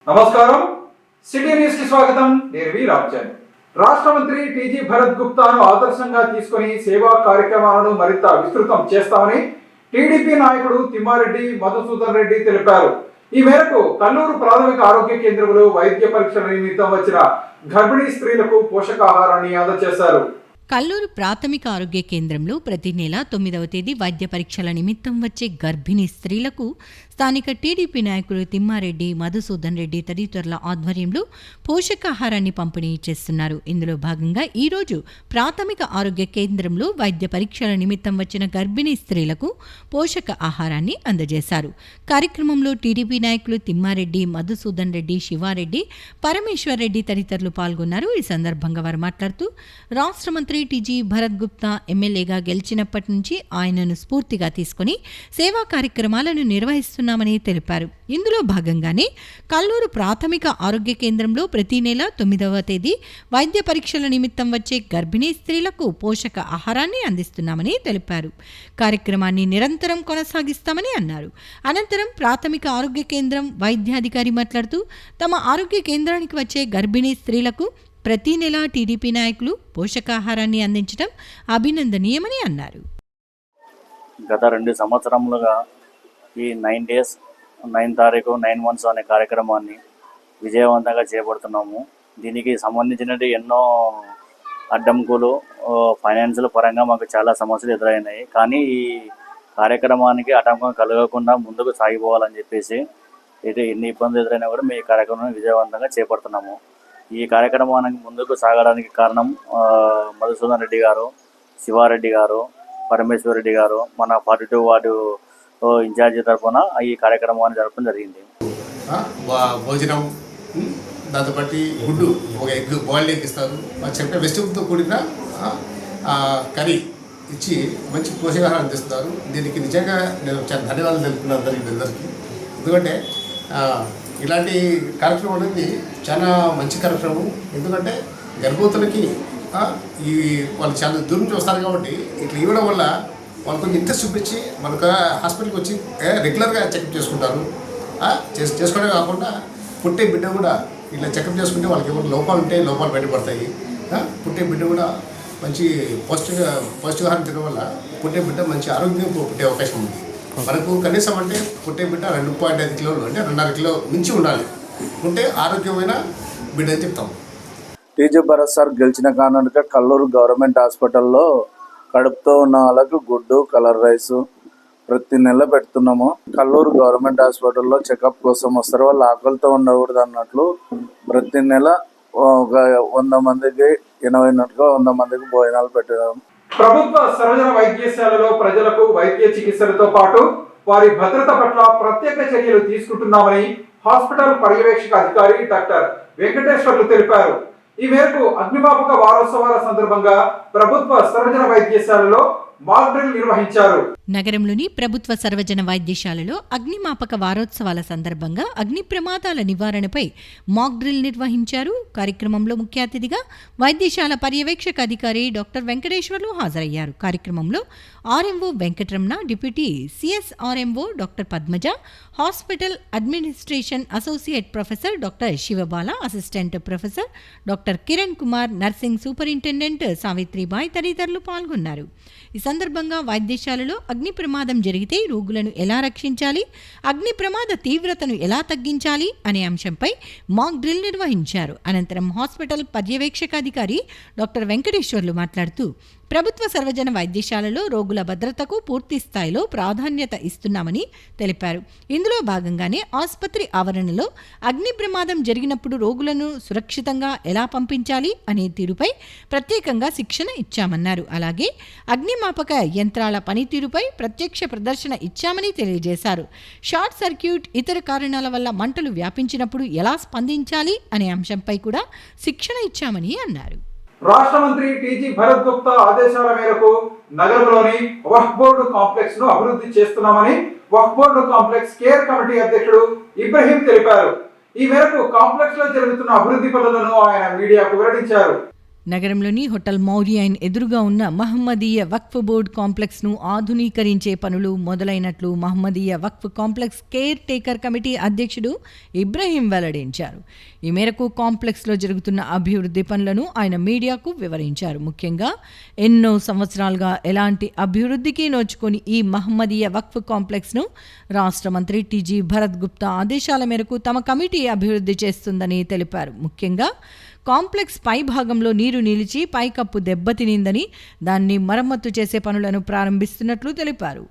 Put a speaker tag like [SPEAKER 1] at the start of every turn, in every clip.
[SPEAKER 1] నమస్కారం, city news కి స్వాగతం. నేను వి రామచంద్ర. రాష్ట్ర మంత్రి టీజీ భరత్ గుప్తాను ఆదర్శంగా తీసుకొని సేవా కార్యక్రమాలను మరింత విస్తృతం చేస్తామని టీడీపీ నాయకుడు తిమ్మారెడ్డి మధుసూదన్ రెడ్డి తెలిపారు. ఈ మేరకు కల్లూరు ప్రాథమిక ఆరోగ్య కేంద్రంలో వైద్య పరీక్షల నిమిత్తం వచ్చిన గర్భిణీ స్త్రీలకు పోషకాహారాన్ని అందజేశారు.
[SPEAKER 2] కల్లూరు ప్రాథమిక ఆరోగ్య కేంద్రంలో ప్రతి నెల 9వ తేదీ వైద్య పరీక్షల నిమిత్తం వచ్చే గర్భిణీ స్త్రీలకు స్థానిక టీడీపీ నాయకులు తిమ్మారెడ్డి మధుసూదన్ రెడ్డి తదితరుల ఆధ్వర్యంలో పోషకాహారాన్ని పంపిణీ చేస్తున్నారు. ఇందులో భాగంగా ఈరోజు ప్రాథమిక ఆరోగ్య కేంద్రంలో వైద్య పరీక్షల నిమిత్తం వచ్చిన గర్భిణీ స్త్రీలకు పోషక ఆహారాన్ని అందజేశారు. కార్యక్రమంలో టీడీపీ నాయకులు తిమ్మారెడ్డి, మధుసూదన్ రెడ్డి, శివారెడ్డి, పరమేశ్వర్ రెడ్డి తదితరులు పాల్గొన్నారు. ఈ సందర్భంగా వారు మాట్లాడుతూ రాష్ట్ర మంత్రి టీజీ భరత్ గుప్తా ఎమ్మెల్యేగా గెలిచినప్పటి నుంచి ఆయనను స్ఫూర్తిగా తీసుకుని సేవా కార్యక్రమాలను నిర్వహిస్తున్నామని తెలిపారు. ఇందులో భాగంగానే కల్లూరు ప్రాథమిక ఆరోగ్య కేంద్రంలో ప్రతి నెల 9వ తేదీ వైద్య పరీక్షల నిమిత్తం వచ్చే గర్భిణీ స్త్రీలకు పోషక ఆహారాన్ని అందిస్తున్నామని తెలిపారు. కార్యక్రమాన్ని నిరంతరం కొనసాగిస్తామని అన్నారు. అనంతరం ప్రాథమిక ఆరోగ్య కేంద్రం వైద్యాధికారి మాట్లాడుతూ తమ ఆరోగ్య కేంద్రానికి వచ్చే గర్భిణీ స్త్రీలకు ప్రతి నెల టీడీపీ నాయకులు పోషకాహారాన్ని అందించడం అభినందనీయమని అన్నారు.
[SPEAKER 3] గత 2 సంవత్సరములుగా ఈ 9 days 9 తారీఖు 9 months అనే కార్యక్రమాన్ని విజయవంతంగా చేపడుతున్నాము. దీనికి సంబంధించినటువంటి ఎన్నో అడ్డంకులు, ఫైనాన్షియల్ పరంగా మాకు చాలా సమస్యలు ఎదురైనాయి. కానీ ఈ కార్యక్రమానికి ఆటంకం కలగకుండా ముందుకు సాగిపోవాలని చెప్పేసి ఎన్ని ఇబ్బందులు ఎదురైనా కూడా మేము ఈ కార్యక్రమాన్ని విజయవంతంగా చేపడుతున్నాము. ఈ కార్యక్రమానికి ముందుకు సాగడానికి కారణం మధుసూదన్ రెడ్డి గారు, శివారెడ్డి గారు, పరమేశ్వర్ రెడ్డి గారు, మన 42 వార్డు ఇన్ఛార్జి తరఫున ఈ కార్యక్రమాన్ని జరపడం జరిగింది.
[SPEAKER 4] భోజనం, దాంతో బట్టి గుడ్డు, ఒక ఎగ్, బాయిల్డ్ ఎగ్ ఇస్తారు. చెప్పే వెజిటబుల్తో కూడిన కర్రీ ఇచ్చి మంచి పోషకాహారం అందిస్తున్నారు. దీనికి నిజంగా నేను చాలా ధన్యవాదాలు తెలుపుతున్నాను అందరికీ. ఎందుకంటే ఇలాంటి కార్యక్రమం అనేది చాలా మంచి కార్యక్రమం. ఎందుకంటే గర్భవతులకి ఈ వాళ్ళు చాలా దూరం నుంచి వస్తారు కాబట్టి ఇట్లా ఇవ్వడం వల్ల వాళ్ళు కొంచెం ఇంట్రెస్ట్ చూపించి మనకు హాస్పిటల్కి వచ్చి రెగ్యులర్గా చెకప్ చేసుకుంటారు. చేసుకోవడమే కాకుండా పుట్టే బిడ్డ కూడా ఇట్లా చెకప్ చేసుకుంటే వాళ్ళకి ఏమైనా లోపాలు ఉంటే లోపాలు బయటపడతాయి. పుట్టే బిడ్డ కూడా మంచి పౌష్టికాహారం తినడం వల్ల పుట్టే బిడ్డ మంచి ఆరోగ్యం పుట్టే అవకాశం ఉంది. మనకు కనీసం అంటే పుట్టే బిడ్డ 2.5 కిలోలు అంటే 2.5 కిలో మించి ఉండాలి. ఉంటే ఆరోగ్యమైన బిడ్డ అని చెప్తాం.
[SPEAKER 5] టీజీ భరత్ సార్ గెలిచిన కారణంగా కల్లూరు గవర్నమెంట్ హాస్పిటల్లో కడుపుతో ఉన్న వాళ్ళకు గుడ్డు, కలర్ రైస్ ప్రతి నెల పెడుతున్నాము. కల్లూరు గవర్నమెంట్ హాస్పిటల్లో చెకప్ కోసం వస్తారు. వాళ్ళు ఆకలితో ఉండకూడదు అన్నట్లు ప్రతి నెల ఒక 100 మందికి 100 మందికి భోజనాలు పెట్టడం.
[SPEAKER 1] ప్రభుత్వ సర్వజన వైద్యశాలలో ప్రజలకు వైద్య చికిత్సలతో పాటు వారి భద్రత పట్ల ప్రత్యేక చర్యలు తీసుకుంటున్నామని హాస్పిటల్ పర్యవేక్షక అధికారి డాక్టర్ వెంకటేశ్వర్లు తెలిపారు. ఈ మేరకు అగ్నిమాపక వారోత్సవాల సందర్భంగా ప్రభుత్వ సర్వజన వైద్యశాలలో మాక్ డ్రిల్ నిర్వహించారు.
[SPEAKER 2] నగరంలోని ప్రభుత్వ సర్వజన వైద్యశాలలో అగ్నిమాపక వారోత్సవాల సందర్భంగా అగ్ని ప్రమాదాల నివారణపై మాక్ డ్రిల్ నిర్వహించారు. కార్యక్రమంలో ముఖ్య అతిథిగా వైద్యశాల పర్యవేక్షక అధికారి డాక్టర్ వెంకటేశ్వర్లు హాజరయ్యారు. కార్యక్రమంలో RMO Venkataramana, deputy CSRMO doctor Padmaja, hospital administration associate professor doctor Sivabala, assistant professor doctor Kiran Kumar, nursing superintendent Savitribai తదితరులు పాల్గొన్నారు. ఈ సందర్భంగా వైద్యశాలలో అగ్ని ప్రమాదం జరిగితే రోగులను ఎలా రక్షించాలి, అగ్ని ప్రమాద తీవ్రతను ఎలా తగ్గించాలి అనే అంశంపై మాక్ డ్రిల్ నిర్వహించారు. అనంతరం హాస్పిటల్ పర్యవేక్షకాధికారి డాక్టర్ వెంకటేశ్వర్లు మాట్లాడుతూ ప్రభుత్వ సర్వజన వైద్యశాలలో రోగుల భద్రతకు పూర్తి స్థాయిలో ప్రాధాన్యత ఇస్తున్నామని తెలిపారు. ఇందులో భాగంగానే ఆసుపత్రి ఆవరణలో అగ్ని ప్రమాదం జరిగినప్పుడు రోగులను సురక్షితంగా ఎలా పంపించాలి అనే తీరుపై ప్రత్యేకంగా శిక్షణ ఇచ్చామన్నారు. అలాగే అగ్నిమాపక యంత్రాల పనితీరుపై ప్రత్యక్ష ప్రదర్శన ఇచ్చామని తెలియజేశారు. షార్ట్ సర్క్యూట్, ఇతర కారణాల వల్ల మంటలు వ్యాపించినప్పుడు ఎలా స్పందించాలి అనే అంశంపై కూడా శిక్షణ ఇచ్చామని అన్నారు.
[SPEAKER 1] రాష్ట్ర మంత్రి టీజీ భరత్ గుప్తా ఆదేశాల మేరకు నగరంలోని వక్ఫ్ బోర్డు కాంప్లెక్స్ ను అభివృద్ధి చేస్తున్నామని వక్ఫ్ బోర్డు కాంప్లెక్స్ కేర్ కమిటీ అధ్యక్షుడు ఇబ్రహీం తెలిపారు. ఈ మేరకు కాంప్లెక్స్ లో జరుగుతున్న అభివృద్ధి పనులను ఆయన మీడియాకు వెల్లడించారు.
[SPEAKER 2] నగరంలోని హోటల్ మౌర్యాయిన్ ఎదురుగా ఉన్న మహమ్మదీయ వక్ఫ్ బోర్డ్ కాంప్లెక్స్ను ఆధునీకరించే పనులు మొదలైనట్లు మహమ్మదీయ వక్ఫ్ కాంప్లెక్స్ కేర్ టేకర్ కమిటీ అధ్యక్షుడు ఇబ్రహీం వెల్లడించారు. ఈ మేరకు కాంప్లెక్స్లో జరుగుతున్న అభివృద్ధి పనులను ఆయన మీడియాకు వివరించారు. ముఖ్యంగా ఎన్నో సంవత్సరాలుగా ఎలాంటి అభివృద్ధికి నోచుకొని ఈ మహమ్మదీయ వక్ఫ్ కాంప్లెక్స్ను రాష్ట్ర మంత్రి టీజీ భరత్ గుప్తా ఆదేశాల మేరకు తమ కమిటీ అభివృద్ధి చేస్తుందని తెలిపారు. ముఖ్యంగా కాంప్లెక్స్ పై భాగంలో నీరు నిలిచి పైకప్పు దెబ్బతినిందని దాన్ని మరమ్మతు చేసే పనులను ప్రారంభిస్తున్నట్లు తెలిపారు.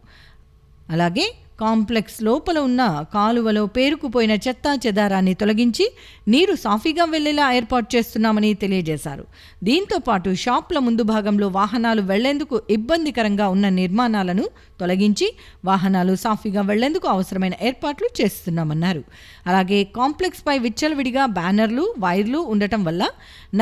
[SPEAKER 2] అలాగే కాంప్లెక్స్ లోపల ఉన్న కాలువలో పేరుకుపోయిన చెత్తా చెదారాన్ని తొలగించి నీరు సాఫీగా వెళ్లేలా ఏర్పాటు చేస్తున్నామని తెలియజేశారు. దీంతో పాటు షాప్ల ముందు భాగంలో వాహనాలు వెళ్లేందుకు ఇబ్బందికరంగా ఉన్న నిర్మాణాలను తొలగించి వాహనాలు సాఫీగా వెళ్లేందుకు అవసరమైన ఏర్పాట్లు చేస్తున్నామన్నారు. అలాగే కాంప్లెక్స్ పై విచ్చలవిడిగా బ్యానర్లు, వైర్లు ఉండటం వల్ల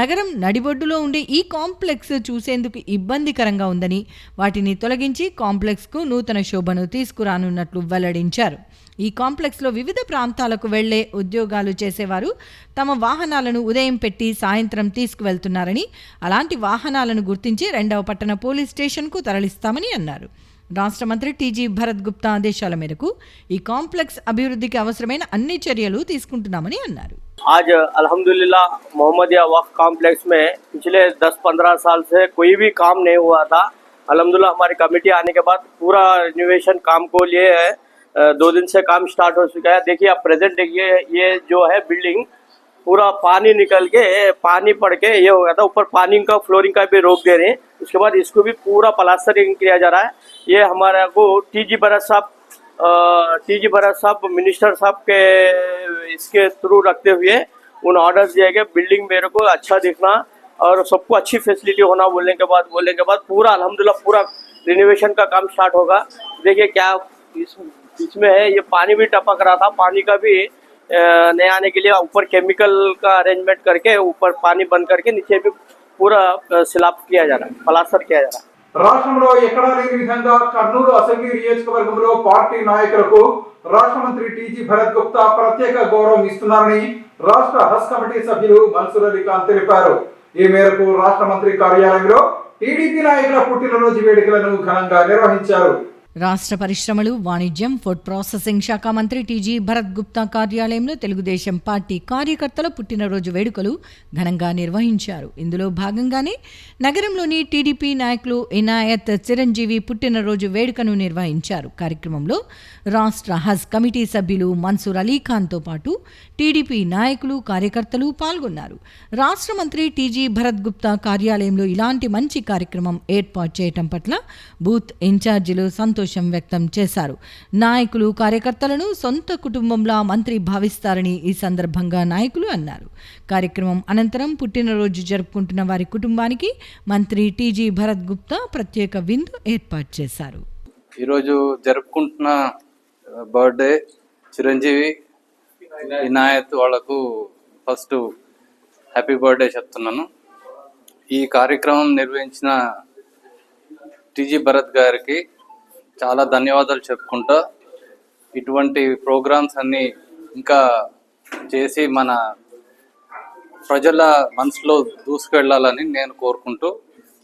[SPEAKER 2] నగరం నడిబొడ్డులో ఉండే ఈ కాంప్లెక్స్ చూసేందుకు ఇబ్బందికరంగా ఉందని వాటిని తొలగించి కాంప్లెక్స్కు నూతన శోభను తీసుకురానున్నట్లు వెల్లడించారు. ఈ కాంప్లెక్స్లో వివిధ ప్రాంతాలకు వెళ్లే ఉద్యోగాలు చేసేవారు తమ వాహనాలను ఉదయం పెట్టి సాయంత్రం తీసుకువెళ్తున్నారని, అలాంటి వాహనాలను గుర్తించి 2వ పట్టణ పోలీస్ స్టేషన్కు తరలిస్తామని అన్నారు. రాష్ట్ర మంత్రి టీజీ భరత్ గుప్తా ఆదేశాల మేరకు ఈ కాంప్లెక్స్ అభివృద్ధికి అవసరమైన అన్ని చర్యలు తీసుకుంటున్నామని అన్నారు.
[SPEAKER 6] आज अल्हम्दुलिल्लाह मोहम्मदिया वक्फ कॉम्प्लेक्स में पिछले 10-15 साल से कोई भी काम नहीं हुआ था. अल्हम्दुलिल्लाह हमारी कमेटी आने के बाद पूरा रिनोवेशन काम को लिए है. 2 दिन से काम स्टार्ट हो चुका है. देखिए आप प्रेजेंट देखिए, ये जो है बिल्डिंग पूरा पानी निकल के पानी पड़ के ये हो गया था. ऊपर पानी का फ्लोरिंग का भी रोक दे रहे हैं. उसके बाद इसको भी पूरा प्लास्टरिंग किया जा रहा है. ये हमारे को टीजी भरत साहब मिनिस्टर साहब के इसके थ्रू रखते हुए उन ऑर्डर्स दिए गए. बिल्डिंग मेरे को अच्छा दिखना और सबको अच्छी फैसिलिटी होना बोलने के बाद पूरा अल्हम्दुलिल्लाह पूरा रिनोवेशन का काम स्टार्ट होगा. देखिए क्या इसमें है, ये पानी भी टपक रहा था. पानी का भी नए आने के लिए ऊपर केमिकल का अरेंजमेंट करके ऊपर पानी बंद करके नीचे भी पूरा स्लैब किया जा रहा है, प्लास्टर किया जा रहा है.
[SPEAKER 1] రాష్ట్రంలో ఎక్కడా లేని విధంగా కర్నూలు అసెంబ్లీ నియోజకవర్గంలో పార్టీ నాయకులకు రాష్ట్ర మంత్రి టీజీ భరత్ గుప్తా ప్రత్యేక గౌరవం ఇస్తున్నారని రాష్ట్ర హజ్ కమిటీ సభ్యులు మన్సూర్ అలీ ఖాన్ తెలిపారు. ఈ మేరకు రాష్ట్ర మంత్రి కార్యాలయంలో టీడీపీ నాయకుల పుట్టినరోజు వేడుకలను ఘనంగా నిర్వహించారు.
[SPEAKER 2] రాష్ట్ర పరిశ్రమలు, వాణిజ్యం, ఫుడ్ ప్రాసెసింగ్ శాఖ మంత్రి టీజీ భరత్ గుప్తా కార్యాలయంలో తెలుగుదేశం పార్టీ కార్యకర్తల పుట్టినరోజు వేడుకలు ఘనంగా నిర్వహించారు. ఇందులో భాగంగానే నగరంలోని టీడీపీ నాయకులు ఇనాయత్ చిరంజీవి పుట్టినరోజు వేడుకను నిర్వహించారు. కార్యక్రమంలో రాష్ట్ర హజ్ కమిటీ సభ్యులు మన్సూర్ అలీ ఖాన్తో పాటు టీడీపీ నాయకులు, కార్యకర్తలు పాల్గొన్నారు. రాష్ట్ర మంత్రి టీజీ భరత్ గుప్తా కార్యాలయంలో ఇలాంటి మంచి కార్యక్రమం ఏర్పాటు చేయటం పట్ల బూత్ ఇన్ఛార్జీలు సంతోషం వ్యక్తం చేశారు. నాయకులు, కార్యకర్తలను సొంత కుటుంబంలా మంత్రి భావిస్తారని ఈ సందర్భంగా నాయకులు అన్నారు. కార్యక్రమం అనంతరం పుట్టినరోజు జరుపుకుంటున్న వారి కుటుంబానికి మంత్రి టీజీ భరత్ గుప్తా ప్రత్యేక విందు ఏర్పాటు చేశారు.
[SPEAKER 7] ఈరోజు జరుపుకుంటున్న బర్త్డే చిరంజీవి ఇనాయత్ వాళ్లకు ఫస్ట్ హ్యాపీ బర్త్డే చెప్తున్నాను. ఈ కార్యక్రమం నిర్వహించిన టీజీ భరత్ గారికి చాలా ధన్యవాదాలు చెప్పుకుంటా, ఇటువంటి ప్రోగ్రామ్స్ అన్నీ ఇంకా చేసి మన ప్రజల మనసులో దూసుకెళ్ళాలని నేను కోరుకుంటూ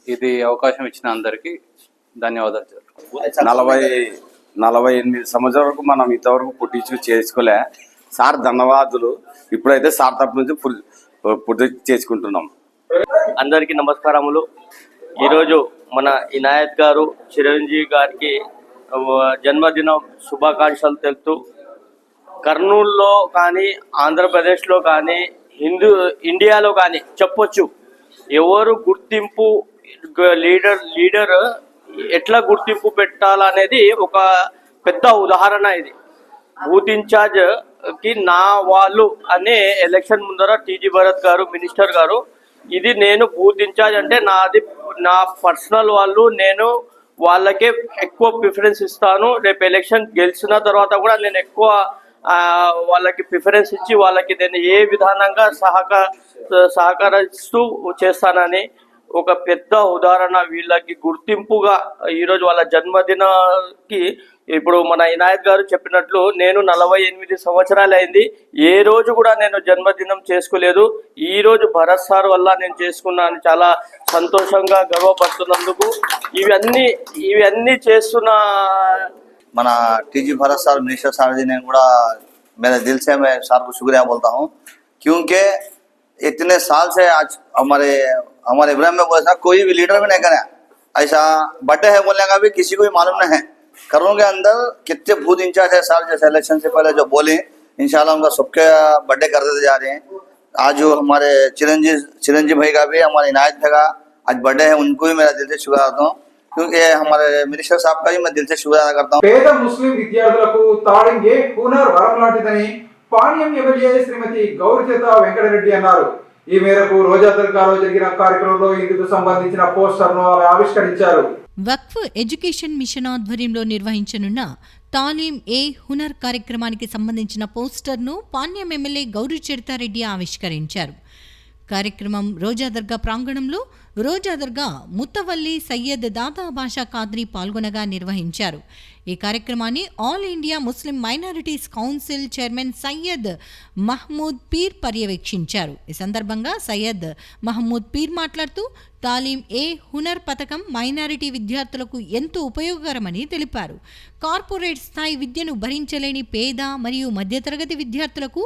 [SPEAKER 7] ఇది అవకాశం ఇచ్చిన అందరికీ ధన్యవాదాలు చెప్పుకుంటాను.
[SPEAKER 8] 48 సంవత్సరాల వరకు మనం ఇంతవరకు పుట్టించు చేసుకోలే సార్, ధన్యవాదాలు. ఇప్పుడైతే సార్ తరపు నుంచి పుట్టి చేసుకుంటున్నాం.
[SPEAKER 6] అందరికీ నమస్కారములు. ఈరోజు మన ఇనాయత్ గారు చిరంజీవి గారికి జన్మదిన శుభాకాంక్షలు తెలుపుతూ, కర్నూలులో కానీ ఆంధ్రప్రదేశ్లో కానీ ఇండియాలో కానీ చెప్పొచ్చు, ఎవరు గుర్తింపు లీడర్ ఎట్లా గుర్తింపు పెట్టాలనేది ఒక పెద్ద ఉదాహరణ. ఇది బూత్ ఇన్ఛార్జ్ కి నా వాళ్ళు అనే ఎలక్షన్ ముందర టీజీ భరత్ గారు మినిస్టర్ గారు, ఇది నేను బూత్ ఇన్ఛార్జ్ అంటే నా పర్సనల్ వాళ్ళు, నేను వాళ్ళకే ఎక్కువ ప్రిఫరెన్స్ ఇస్తాను. రేపు ఎలక్షన్ గెలిచిన తర్వాత కూడా నేను ఎక్కువ వాళ్ళకి ప్రిఫరెన్స్ ఇచ్చి వాళ్ళకి నేను ఏ విధానంగా సహకరిస్తూ చేస్తానని ఒక పెద్ద ఉదాహరణ, వీళ్ళకి గుర్తింపుగా ఈరోజు వాళ్ళ జన్మదినానికి ఇప్పుడు మన ఇనాయత్ గారు చెప్పినట్లు నేను 48 సంవత్సరాలు అయింది, ఏ రోజు కూడా నేను జన్మదినం చేసుకోలేదు. ఈ రోజు భరత్ సార్ వల్ల నేను చేసుకున్నాను. చాలా సంతోషంగా గర్వపడుతున్నందుకు ఇవన్నీ చేస్తున్న
[SPEAKER 9] మన टीजी भरत सर मिनिस्टर साहब जी ने కూడా मेरे दिल से मैं सर को शुक्रिया बोलता हूँ, क्योंकि इतने साल से आज हमारे इब्राहिम में बोला कोई भी लीडर भी नहीं करे ऐसा बर्थडे है बोलने का भी किसी को भी मालूम नहीं है। करों के अंदर कितने बूथ इंचार्ज है सर, जैसे इलेक्शन से पहले जो बोले इंशाल्लाह उनका सबके बर्थडे कर देते जा रहे हैं। आज जो हमारे चिरंजीव भाई का भी, हमारे इनायत भाई का आज बर्थडे है, उनको भी मेरा दिल से शुक्रिया करता हूँ, क्योंकि हमारे मिनिस्टर साहब का भी मैं दिल से शुक्रिया अदा करता हूँ।
[SPEAKER 1] పేద ముస్లిం విద్యార్థులకు తాళింగే హునర్ వరం లాంటిదని పాణ్యం ఎమ్మెల్యే శ్రీమతి గౌరిచేత వెంకటరెడ్డి అన్నారు. ఈ మేరకు రోజా దర్గాలో జరిగిన కార్యక్రమంలో ఇందుకు సంబంధించిన పోస్టర్ను ఆమె ఆవిష్కరించారు.
[SPEAKER 2] వక్ఫ్ ఎడ్యుకేషన్ మిషన్ ఆధ్వర్యంలో నిర్వహించనున్న తాలీం ఏ హునర్ కార్యక్రమానికి సంబంధించిన పోస్టర్ను పాణ్యం ఎమ్మెల్యే గౌరీ చరితారెడ్డి ఆవిష్కరించారు. కార్యక్రమం రోజా దర్గా ప్రాంగణంలో రోజా దర్గా ముత్తవల్లి సయ్యద్ దాదా బాషా ఖాద్రీ పాల్గొనగా నిర్వహించారు. ఈ కార్యక్రమాన్ని all India Muslim minorities council chairman Syed Mahmood Peer పర్యవేక్షించారు. ఈ సందర్భంగా సయ్యద్ మహమూద్ పీర్ మాట్లాడుతూ తాలీం ఏ హునర్ పథకం మైనారిటీ విద్యార్థులకు ఎంతో ఉపయోగకరమని తెలిపారు. కార్పొరేట్ స్థాయి విద్యను భరించలేని పేద మరియు మధ్యతరగతి విద్యార్థులకు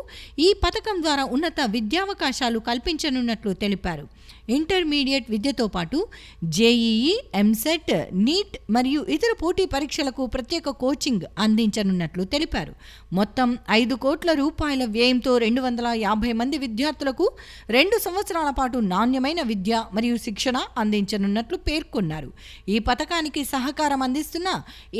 [SPEAKER 2] ఈ పథకం ద్వారా ఉన్నత విద్యావకాశాలు కల్పించనున్నట్లు తెలిపారు. ఇంటర్మీడియట్ విద్యతో పాటు జేఈఈ, ఎంసెట్, నీట్ మరియు ఇతర పోటీ పరీక్షలకు ప్రత్యేక కోచింగ్ అందించనున్నట్లు తెలిపారు. మొత్తం 5 కోట్ల రూపాయల వ్యయంతో 250 మంది విద్యార్థులకు 2 సంవత్సరాల పాటు నాణ్యమైన విద్య మరియు శిక్షణ అందించనున్నట్లు పేర్కొన్నారు. ఈ పథకానికి సహకారం అందిస్తున్న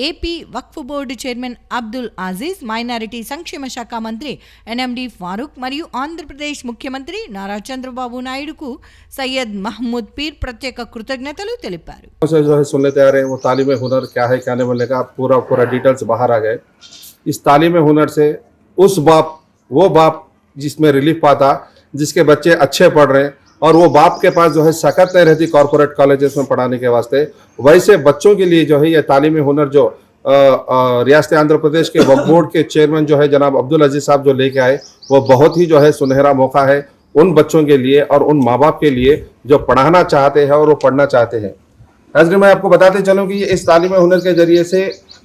[SPEAKER 2] AP Waqf board chairman Abdul Aziz, minority సంక్షేమ శాఖ మంత్రి ఎన్ఎండి ఫారూక్ మరియు ఆంధ్రప్రదేశ్ ముఖ్యమంత్రి నారా చంద్రబాబు నాయుడుకు సయ్యద్ महमूद पीर प्रत्येक कृतज्ञतलु తెలిపారు.
[SPEAKER 10] जो है सुन लेते आ रहे हैं वो तालीम हुनर क्या है, क्या नहीं बोलने का पूरा डिटेल्स बाहर आ गए। इस तालीम हुनर से वो बाप जिसमें रिलीफ पाता, जिसके बच्चे अच्छे पढ़ रहे हैं और वो बाप के पास जो है सकत नहीं रहती कॉर्पोरेट कॉलेजेस में पढ़ाने के वास्ते, वैसे बच्चों के लिए जो है ये तालीम हुनर जो रियासत आंध्र प्रदेश के वक्फ बोर्ड के चेयरमैन जो है जनाब अब्दुल अजीज साहब जो लेके आए, वो बहुत ही जो है सुनहरा मौका है उन बच्चों के लिए और उन माँ बाप के लिए जो पढ़ाना चाहते हैं और वो पढ़ना चाहते हैं। हाज़रीन, मैं आपको बताते चलूँ कि इस तालीम हुनर के जरिए से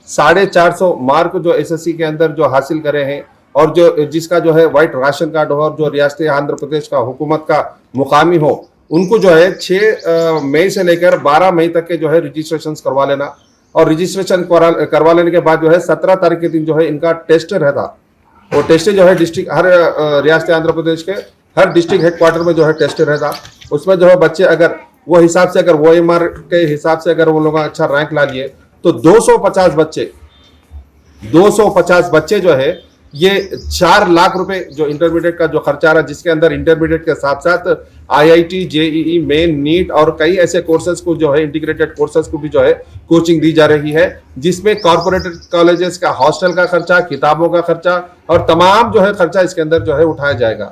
[SPEAKER 10] 450 मार्क जो एसएससी के अंदर जो हासिल करे हैं और जो जिसका जो है वाइट राशन कार्ड हो और जो रियासत आंध्र प्रदेश का हुकूमत का मुकामी हो, उनको जो है 6 मई से लेकर 12 मई तक के जो है रजिस्ट्रेशन करवा लेना और रजिस्ट्रेशन करवा लेने के बाद जो है 17 तारीख के दिन जो है इनका टेस्ट रहता। वो टेस्ट जो है डिस्ट्रिक्ट हर रियासत आंध्र प्रदेश के हर डिस्ट्रिक्ट हेडक्वार्टर में जो है टेस्ट रहता। उसमें जो है बच्चे अगर वो हिसाब से अगर OMR के हिसाब से अगर वो लोग अच्छा रैंक ला लिए तो 250 बच्चे जो है ये 4 लाख रुपए जो इंटरमीडिएट का जो खर्चा रहा, जिसके अंदर इंटरमीडिएट के साथ साथ IIT, JEE, मेन, नीट और कई ऐसे कोर्सेज को जो है इंटीग्रेटेड कोर्सेज को भी जो है कोचिंग दी जा रही है, जिसमें कॉर्पोरेटेड कॉलेजेस का हॉस्टल का खर्चा, किताबों का खर्चा और तमाम जो है खर्चा इसके अंदर जो है उठाया जाएगा।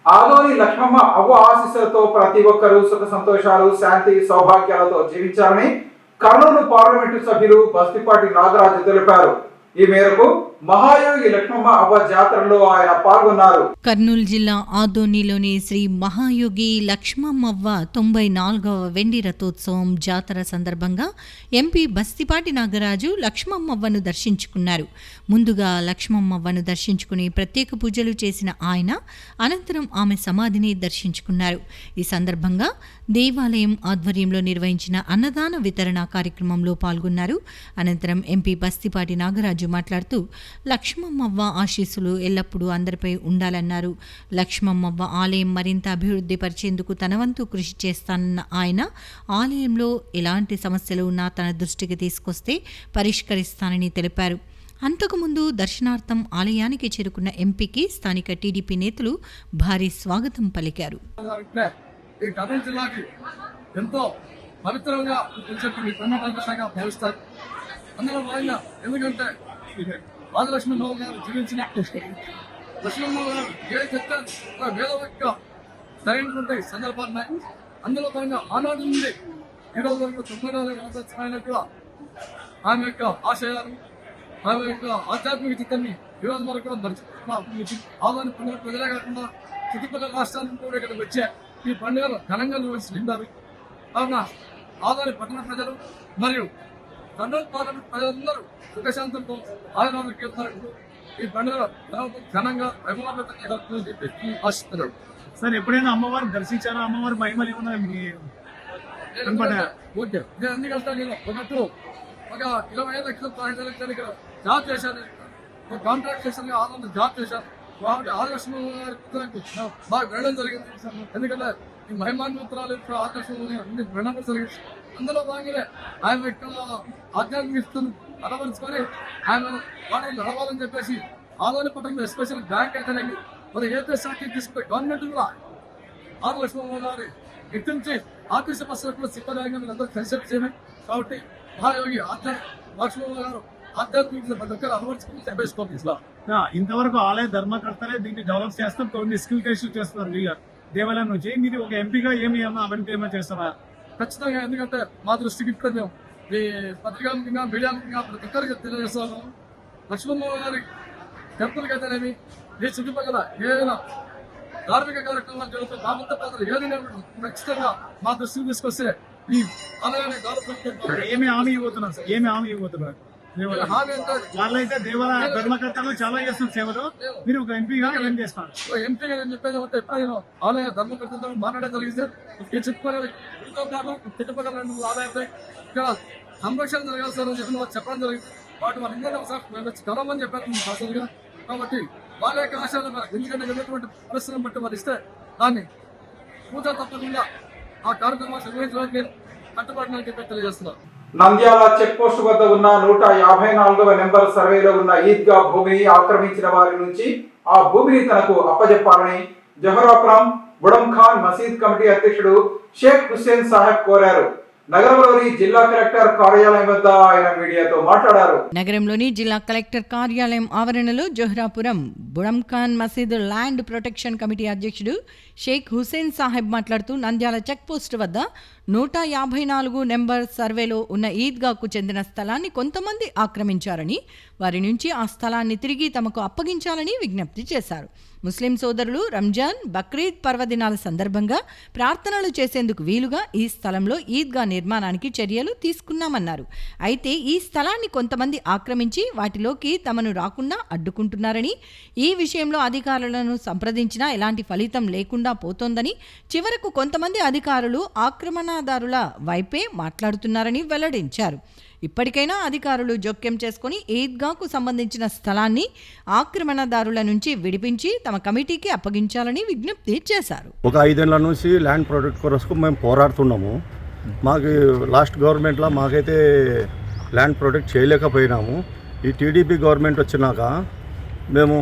[SPEAKER 1] ఆదోని లక్ష్మమ్మ అవ్వ ఆశీస్సులతో ప్రతి ఒక్కరూ సుఖ సంతోషాలు, శాంతి, సౌభాగ్యాలతో జీవించాలని కర్నూలు పార్లమెంటు సభ్యులు బస్తిపాటి నాగరాజు తెలిపారు. ఈ మేరకు మహాయోగి లక్ష్మమ్మ అవ్వ జాతరలో ఆయన పాల్గొన్నారు.
[SPEAKER 2] కర్నూలు జిల్లా ఆదోనిలోని శ్రీ మహాయోగి లక్ష్మమ్మవ్వ 94వ వెండి రథోత్సవం జాతర సందర్భంగా ఎంపీ బస్తిపాటి నాగరాజు లక్ష్మమ్మవ్వను దర్శించుకున్నారు. ముందుగా లక్ష్మమ్మవ్వను దర్శించుకుని ప్రత్యేక పూజలు చేసిన ఆయన అనంతరం ఆమె సమాధిని దర్శించుకున్నారు. ఈ సందర్భంగా దేవాలయం ఆధ్వర్యంలో నిర్వహించిన అన్నదాన వితరణ కార్యక్రమంలో పాల్గొన్నారు. అనంతరం ఎంపీ బస్తిపాటి నాగరాజు మాట్లాడుతూ లక్ష్మమ్మవ్వ ఆశీస్సులు ఎల్లప్పుడూ అందరిపై ఉండాలన్నారు. లక్ష్మమ్మవ్వ ఆలయం మరింత అభివృద్ధి పరిచేందుకు తన వంతు కృషి చేస్తానన్న ఆయన ఆలయంలో ఎలాంటి సమస్యలు ఉన్నా తన దృష్టికి తీసుకొస్తే పరిష్కరిస్తానని తెలిపారు. అంతకుముందు దర్శనార్థం ఆలయానికి చేరుకున్న ఎంపీకి స్థానిక టీడీపీ నేతలు భారీ స్వాగతం పలికారు.
[SPEAKER 11] ఎందుకంటే రాజలక్ష్మణరావు గారు జీవించిన లక్ష్మణరావు గారు ఏ చెప్తే వేదవక్క సరైనటువంటి సందర్భాన్ని అందులో భాగంగా ఆనాడు నుండి ఈరోజు వరకు 94 ఆయన కూడా ఆమె యొక్క ఆశయాలు, ఆమె యొక్క ఆధ్యాత్మిక చిత్తాన్ని ఈరోజు వరకు కూడా ఆదాని పండుగ ప్రజలే కాకుండా చుట్టుపక్కల రాష్ట్రాల నుంచి కూడా ఇక్కడికి వచ్చే ఈ పండుగలు ఘనంగా నిర్వహిస్తుంటారు. కావున ఆదాని పట్టణ ప్రజలు మరియు కర్నూలు పార్లమెంట్ ప్రజలందరూ సుఖశాంతంతో ఆయురారోగ్యాలతో ఈ పండుగ ఘనంగా వైభవంతంగా జరుగుతుందని చెప్పి ఆశిస్తున్నాడు.
[SPEAKER 12] సార్ ఎప్పుడైనా అమ్మవారిని దర్శించారా? అమ్మవారి మహిమలు ఏమన్నా
[SPEAKER 11] ఓకే, నేను అన్ని కష్టాలు నేను ఒకప్పుడు ఒక 25 లక్షల ప్రాంతాలకు జాబ్ చేశాను, ఒక కాంట్రాక్ట్ చేశాను, ఆదాన్ని జాబ్ చేశాను. 6 లక్షల బాగా వెళ్ళడం జరిగింది. ఎందుకంటే ఈ మహిమాన్వితురాలు 6 లక్షలు వెళ్ళడం జరిగింది. అందులో భాగంగానే ఆయన యొక్క ఆధ్యాత్మిక ఇష్టం అలవరుచుకొని ఆయన వాళ్ళు నడవాలని చెప్పేసి ఆదాయ పట్టణంలో ఎస్పెషల్ బ్యాంక్ అయితేనేమి మరి ఏపీ శాఖ తీసుకునే గవర్నమెంట్ కూడా 6 లక్షల గుర్తించి ఆర్టీసీ బస్సులకు కూడా సిద్ధంగా అందరూ కన్సెప్ట్ చేయమే. కాబట్టి మహాయోగి లక్ష్మణ్ గారు ఆధ్యాత్మిక ప్రతి ఒక్కరు అలవరుచుకుని చెప్పేసుకోండి.
[SPEAKER 12] ఇంతవరకు ఆలయ ధర్మకర్తలే దీన్ని డెవలప్ చేస్తాం, కొన్ని స్కిల్ టెస్ట్ చేస్తున్నారు ఇక దేవాలయం నుంచి. మీరు ఒక ఎంపీగా ఏమి అభివృద్ధి ఏమైనా చేస్తారా?
[SPEAKER 11] ఖచ్చితంగా, ఎందుకంటే మా దృష్టికి ఇప్పుడు మేము ఈ పత్రికాముఖంగా మీడియాముఖంగా ప్రతి ఒక్కరికి తెలియజేస్తాము. లక్ష్మణ్ గారి టెంపుల్కి అయితేనేమి ఈ చుట్టుపక్కల ఏదైనా ధార్మిక కార్యక్రమాలు జరుగుతున్న బాబంత పాత్రలు ఏదైనా ఖచ్చితంగా మా దృష్టికి తీసుకొస్తే ఈ ఆలయాన్ని
[SPEAKER 12] ఏమి హామీ ఇవ్వబోతున్నారు సార్? ఏమి హామీ ఇవ్వబోతున్నారు?
[SPEAKER 11] హామీ అంటే
[SPEAKER 12] వాళ్ళైతే దేవాలయ ధర్మకర్తలు చాలా చేస్తున్న సేవలు, మీరు ఒక ఎంపీగా ఏం చేస్తారు?
[SPEAKER 11] ఎంపీగా నేను చెప్పేది అంటే నేను ఆలయ ధర్మకర్తలతో మాట్లాడడం జరిగింది. ఈ చుట్టుపక్కల చుట్టుపక్కల ఆలయాలపై ఇక్కడ సంరక్షణ జరగాలి సార్ అని చెప్పి చెప్పడం జరిగింది. వాటి వాళ్ళందరూ ఒకసారి కలవమని చెప్పారు అసలుగా. కాబట్టి వాళ్ళ యొక్క ఆశలు ఎందుకంటే వెళ్ళినటువంటి పరిశ్రమ బట్టి వాళ్ళు ఇస్తే దాన్ని పూజ తప్పకుండా ఆ కార్యక్రమాలు నిర్వహించడానికి కట్టుబడినని చెప్పి తెలియజేస్తున్నారు.
[SPEAKER 1] నంద్యాల చెక్ పోస్ట్ వద్ద ఉన్న 154వ నెంబర్ సర్వేలో ఉన్న ఈద్గా భూమిని ఆక్రమించిన వారి నుంచి ఆ భూమిని తనకు అప్పజెప్పాలని జహరాపురం బుడంఖాన్ మసీద్ కమిటీ అధ్యక్షుడు షేక్ హుస్సేన్ సాహెబ్ కోరారు. నగరంలోని జిల్లా కలెక్టర్ కార్యాలయం వద్ద ఆయన మీడియాతో మాట్లాడారు.
[SPEAKER 2] నగరంలోని జిల్లా కలెక్టర్ కార్యాలయం ఆవరణలో జోహ్రాపురం బుడంఖాన్ మసీద్ ల్యాండ్ ప్రొటెక్షన్ కమిటీ అధ్యక్షుడు షేక్ హుస్సేన్ సాహెబ్ మాట్లాడుతూ నంద్యాల చెక్ పోస్ట్ వద్ద 154 నెంబర్ సర్వేలో ఉన్న ఈద్గాకు చెందిన స్థలాన్ని కొంతమంది ఆక్రమించారని, వారి నుంచి ఆ స్థలాన్ని తిరిగి తమకు అప్పగించాలని విజ్ఞప్తి చేశారు. ముస్లిం సోదరులు రంజాన్, బక్రీద్ పర్వదినాల సందర్భంగా ప్రార్థనలు చేసేందుకు వీలుగా ఈ స్థలంలో ఈద్గా నిర్మాణానికి చర్యలు తీసుకున్నామన్నారు. అయితే ఈ స్థలాన్ని కొంతమంది ఆక్రమించి వాటిలోకి తమను రాకుండా అడ్డుకుంటున్నారని, ఈ విషయంలో అధికారులను సంప్రదించినా ఎలాంటి ఫలితం లేకుండా పోతోందని, చివరకు కొంతమంది అధికారులు ఆక్రమణదారుల వైపే మాట్లాడుతున్నారని వెల్లడించారు. ఇప్పటికైనా అధికారులు జోక్యం చేసుకుని ఈద్గాకు సంబంధించిన స్థలాన్ని ఆక్రమణదారుల నుంచి విడిపించి తమ కమిటీకి అప్పగించాలని విజ్ఞప్తి చేశారు.
[SPEAKER 13] ఒక 5 ఏళ్ల నుంచి ల్యాండ్ ప్రొటెక్ట్ కొరకు మేము పోరాడుతున్నాము. మాకు లాస్ట్ గవర్నమెంట్లో మాకైతే ల్యాండ్ ప్రొటెక్ట్ చేయలేకపోయినాము. ఈ టీడీపీ గవర్నమెంట్ వచ్చినాక మేము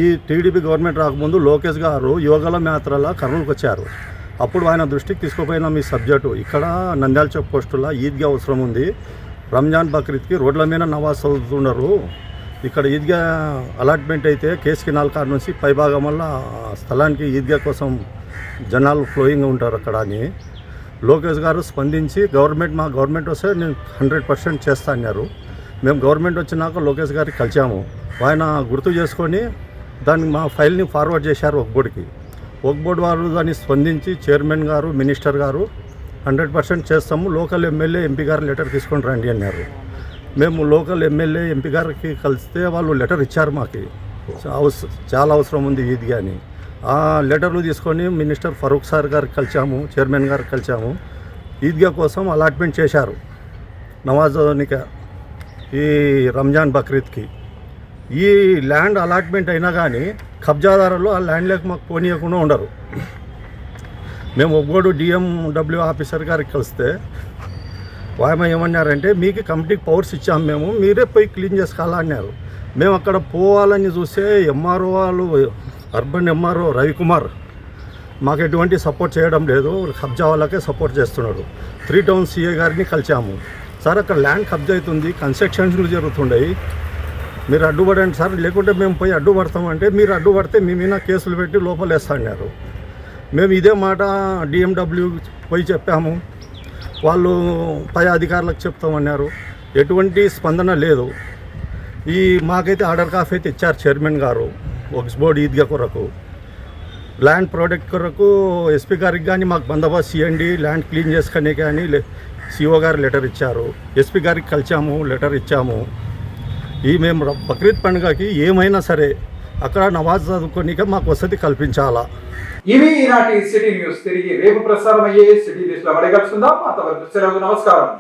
[SPEAKER 13] ఈ టీడీపీ గవర్నమెంట్ రాకముందు లోకేష్ గారు యోగాల యాత్రల కర్నూలుకి వచ్చారు. అప్పుడు ఆయన దృష్టికి తీసుకుపోయినాం ఈ సబ్జెక్టు. ఇక్కడ నంద్యాల చెక్ పోస్టులో ఈద్గా అవసరం ఉంది, రంజాన్ బక్రీద్కి రోడ్ల మీద నమాజ్ చదువుతున్నారు, ఇక్కడ ఈద్గా అలాట్మెంట్ అయితే కేసు కెనాల్ కాడ నుంచి పైభాగం వల్ల స్థలానికి ఈద్గా కోసం జనాలు ఫ్లోయింగ్ ఉంటారు అక్కడ అని లోకేష్ గారు స్పందించి మా గవర్నమెంట్ వస్తే నేను 100% చేస్తా అన్నారు. మేము గవర్నమెంట్ వచ్చినాక లోకేష్ గారికి కలిసాము. ఆయన గుర్తు చేసుకొని దాన్ని మా ఫైల్ని ఫార్వర్డ్ చేశారు ఒక బోర్డుకి. ఒక బోర్డు వారు దాన్ని స్పందించి చైర్మన్ గారు, మినిస్టర్ గారు 100% చేస్తాము, లోకల్ ఎమ్మెల్యే, ఎంపీ గారు లెటర్ తీసుకొని రండి అన్నారు. మేము లోకల్ ఎమ్మెల్యే, ఎంపీ గారికి కలిస్తే వాళ్ళు లెటర్ ఇచ్చారు. మాకు చాలా అవసరం ఉంది ఈద్గా అని. ఆ లెటర్లు తీసుకొని మినిస్టర్ ఫరూక్ సార్ గారికి కలిసాము, చైర్మన్ గారికి కలిసాము. ఈద్గా కోసం అలాట్మెంట్ చేశారు నమాజ్కి, ఈ రంజాన్ బక్రీద్కి. ఈ ల్యాండ్ అలాట్మెంట్ అయినా కానీ కబ్జాదారులు ఆ ల్యాండ్లోకి మాకు పోనీయకుండా ఉండరు. మేము ఒగ్గోడు డిఎండబ్ల్యూ ఆఫీసర్ గారికి కలిస్తే ఆయన ఏమన్నారంటే మీకు కమిటీకి పవర్స్ ఇచ్చాము మేము, మీరే పోయి క్లీన్ చేసుకోవాలా అన్నారు. మేము అక్కడ పోవాలని చూస్తే ఎంఆర్ఓ వాళ్ళు, అర్బన్ ఎంఆర్ఓ రవికుమార్ మాకు ఎటువంటి సపోర్ట్ చేయడం లేదు, కబ్జా వాళ్ళకే సపోర్ట్ చేస్తున్నాడు. 3 టౌన్ సిఏ గారిని కలిసాము. సార్ అక్కడ ల్యాండ్ కబ్జా అవుతుంది, కన్స్ట్రక్షన్లు జరుగుతున్నాయి, మీరు అడ్డుపడండి సార్, లేకుంటే మేము పోయి అడ్డుపడతామంటే మీరు అడ్డుపడితే మీ మీద కేసులు పెట్టి లోపలేస్తా అన్నారు. మేము ఇదే మాట డిఎండబ్ల్యూ పోయి చెప్పాము, వాళ్ళు పై అధికారులకు చెప్తామన్నారు. ఎటువంటి స్పందన లేదు. మాకైతే ఆర్డర్ కాఫీ అయితే ఇచ్చారు చైర్మన్ గారు వక్స్ బోర్డ్ ఈద్గా కొరకు. ల్యాండ్ ప్రాడక్ట్ కొరకు ఎస్పీ గారికి కానీ మాకు బందోబస్తు చేయండి, ల్యాండ్ క్లీన్ చేసుకునే కానీ సిఓ గారు లెటర్ ఇచ్చారు. ఎస్పీ గారికి కలిసాము, లెటర్ ఇచ్చాము. మేము బక్రీద్ పండుగకి ఏమైనా సరే అక్కడ నమాజ్ చదువుకోనికే మాకు వసతి కల్పించాలా.
[SPEAKER 1] ఇవి ఈనాటి సిటీ న్యూస్. తిరిగి రేపు ప్రసారం అయ్యే సిటీ న్యూస్ లో మళ్ళీ కలుసుకుందాం. అంతవరకు సెలవు. నమస్కారం.